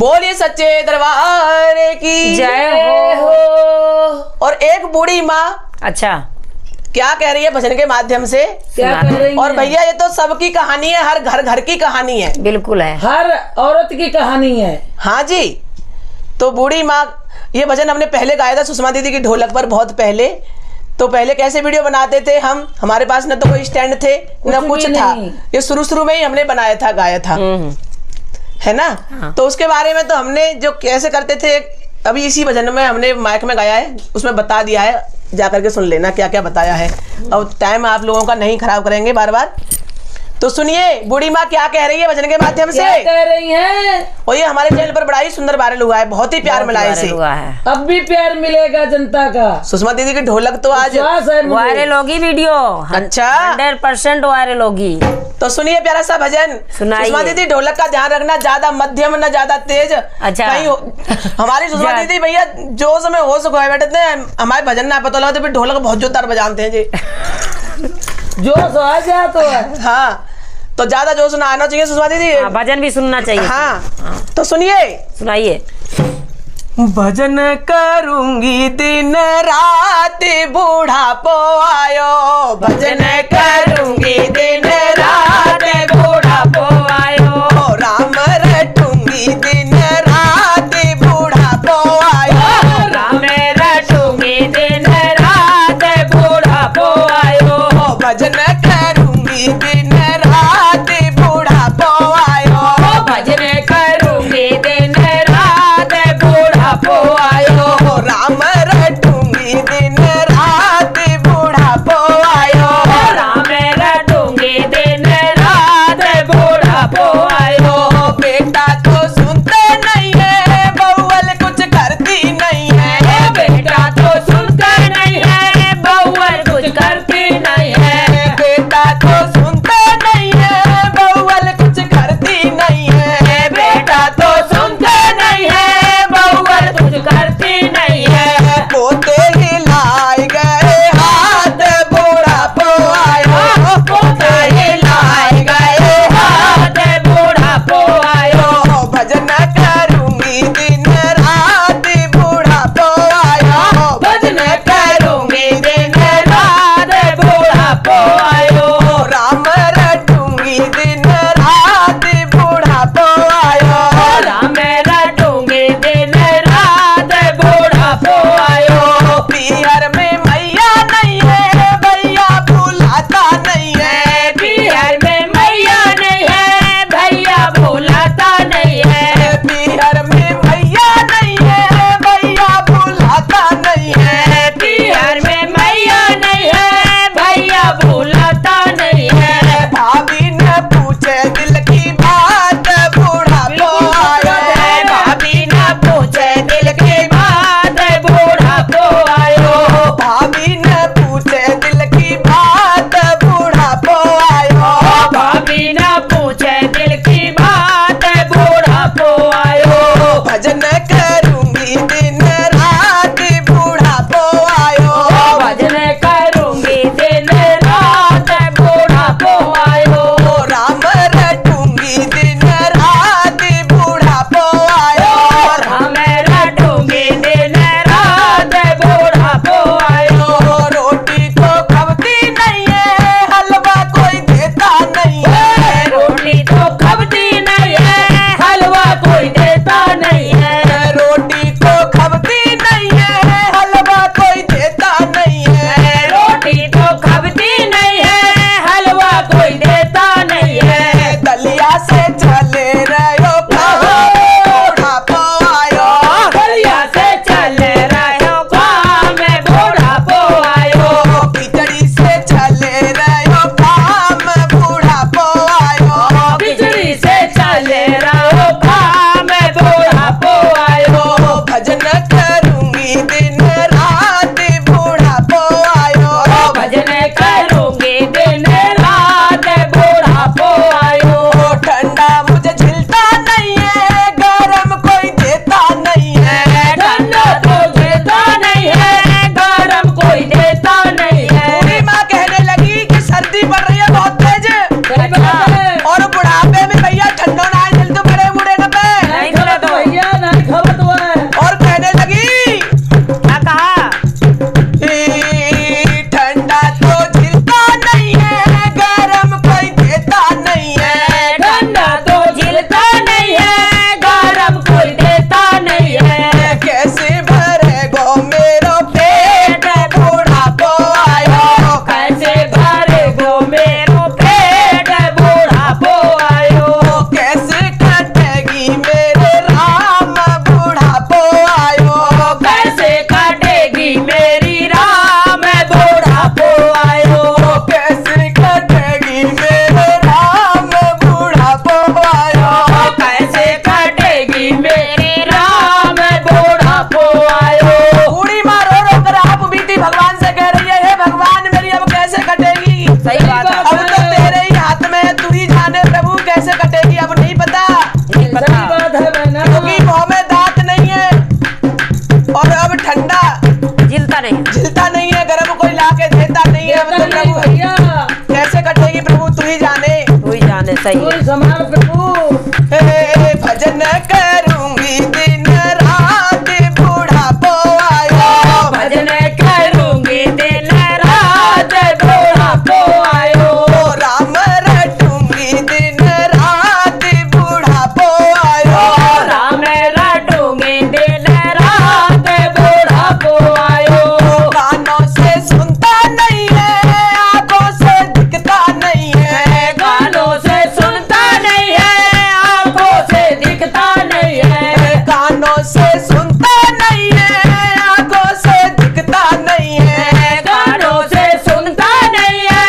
बोलिए सच्चे दरबार की जय हो। और एक बूढ़ी माँ अच्छा क्या कह रही है भजन के माध्यम से? क्या कह रही और है? भैया ये तो सबकी कहानी है, हर घर घर की कहानी है। बिल्कुल है, हर औरत की कहानी है। हाँ जी। तो बूढ़ी माँ, ये भजन हमने पहले गाया था सुषमा दीदी की ढोलक पर, बहुत पहले। तो पहले कैसे वीडियो बनाते थे हम, हमारे पास न तो कोई स्टैंड थे न कुछ था, ये शुरू में ही हमने बनाया था, गाया था, है ना। हाँ। तो उसके बारे में तो हमने जो कैसे करते थे अभी इसी भजन में हमने माइक में गाया है, उसमें बता दिया है, जाकर के सुन लेना क्या क्या बताया है। और टाइम आप लोगों का नहीं खराब करेंगे बार बार। तो सुनिए बूढ़ी माँ क्या कह रही है भजन के माध्यम से। क्या कह रही हैं? और ये हमारे चैनल पर बड़ा ही सुंदर वायरल हुआ है, बहुत ही प्यार मिला है इसे। अब भी प्यार मिलेगा जनता का। सुषमा दीदी की ढोलक तो आज विश्वास है मुझे। वायरल होगी वीडियो। अच्छा 100% वायरल होगी। तो सुनिए प्यारा सा भजन। सुनाइए। सुषमा दीदी ढोलक का ध्यान रखना, ज्यादा मध्यम न ज्यादा तेज। अच्छा। हमारी सुषमा दीदी भैया जोश में होश खोए बैठते हैं, हमारे भजन ना पता लगा तो फिर ढोलक बहुत जोरदार बजाते हैं जी। जोश आ जा तो है। हाँ, तो ज्यादा जोश ना आना चाहिए सुषमा दीदी। भजन भी सुनना चाहिए। हाँ तो सुनिए, सुनाइए। भजन करूंगी दिन रात बूढ़ापो आयो, भजन करूंगी दिन रात बूढ़ापो आयो, राम रटूंगी दिन रात बूढ़ापो आयो, राम रटूंगी दिन रात बूढ़ापो आयो, भजन करूंगी दिन रात बूढ़ापो आयो, भजन करूंगी दिन रात बूढ़ापो आयो, राम रटूंगी दिन रात बूढ़ापो आयो, राम रटूंगी दिन रात सही तू है। ही संभाल प्रभु। हे भजन करूंगी दिन रात बुढ़ापो आयो। भजन करूंगी दिन रात बुढ़ापो आयो। राम रटूंगी दिन रात बुढ़ापो आयो। राम रटूंगी दिन रात बुढ़ापो आयो। कानों से सुनता नहीं है, आंखों से दिखता नहीं है। कानों से सुनता नहीं है, आंखों से दिखता नहीं है। कानों से सुनता नहीं है, आंखों से दिखता नहीं है। कानों से सुनता नहीं है,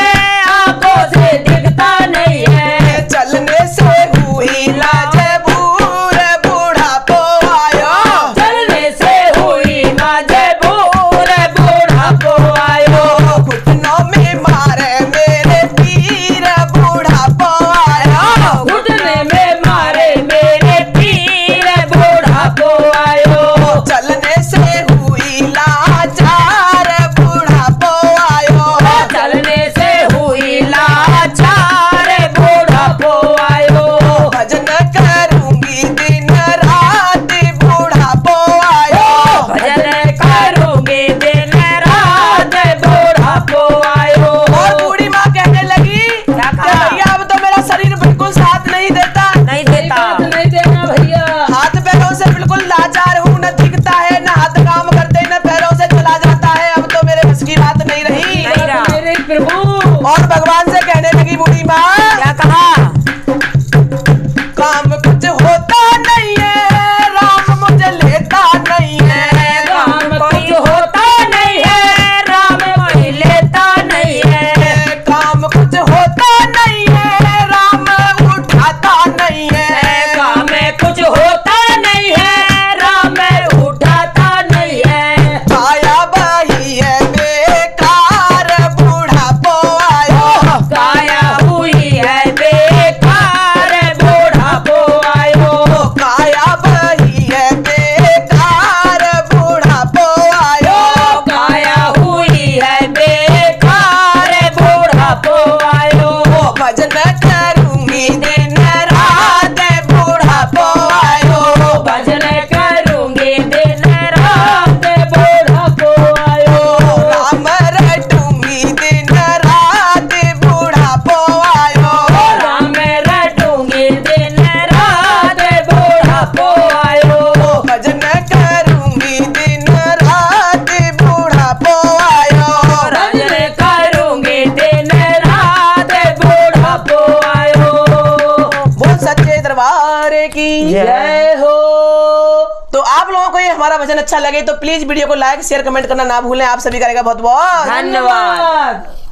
आंखों से दिखता नहीं है। चलने से हुई लाजबूर बुढ़ापो आयो। चलने से हुई मजबूर बुढ़ापो आयो। घुटनों में मारे मेरे पीर बुढ़ापो आयो। घुटने में मारे मेरे पीर बुढ़ापो आयो। चलने से हुई लाचार बुढ़ापो आयो। चलने से हुई लाचार बुढ़ापो आयो। भजन करूंगी दिन रात बुढ़ापो आयो। भजन करूंगी दिन रात बुढ़ापो आयो। और बूढ़ी माँ कहने लगी क्या कि कहा? भैया अब तो मेरा शरीर बिल्कुल साथ नहीं देता। नहीं ये देता। बात नहीं देना भैया। हाथ पैरों से बिल्कुल लाचार हूँ, न दिखता है न हाथ काम करते न पैरों से चला जाता है। अब तो मेरे बस की बात नहीं रही। नहीं रहा। मेरे प्रभु। और भगवान से कहने लगी बूढ़ी माँ, क्या कहा? काम कुछ होता नहीं है, राम मुझे लेता नहीं है। काम कोई होता नहीं है, राम कोई लेता नहीं है। काम कुछ होता नहीं है, राम उठाता नहीं है। काम कुछ होता नहीं है, राम उठाता नहीं है। काया बही है बेकार बुढ़ापो आयो। काया हुई है बेकार बुढ़ापो आयो। काया बही है बेकार बुढ़ापो आयो। काया हुई है बेकार बुढ़ापो आयो। भजन करूंगी दिन रात बुढ़ापो आयो। भजन करूंगी दिन रात बुढ़ापो आयो। राम रटूंगी दिन रात बुढ़ापो आयो। राम रटूंगी दिन रात बुढ़ापो आयो। भजन करूंगी दिन रात बुढ़ापो आयो। भजन करूंगी दिन रात बुढ़ापो आयो। बोल सच्चे दरबार की। जय हो। तो आप लोगों को ये हमारा भजन अच्छा लगे तो प्लीज वीडियो को लाइक शेयर कमेंट करना ना भूलें। आप सभी करेगा बहुत बहुत धन्यवाद। धन्यवाद।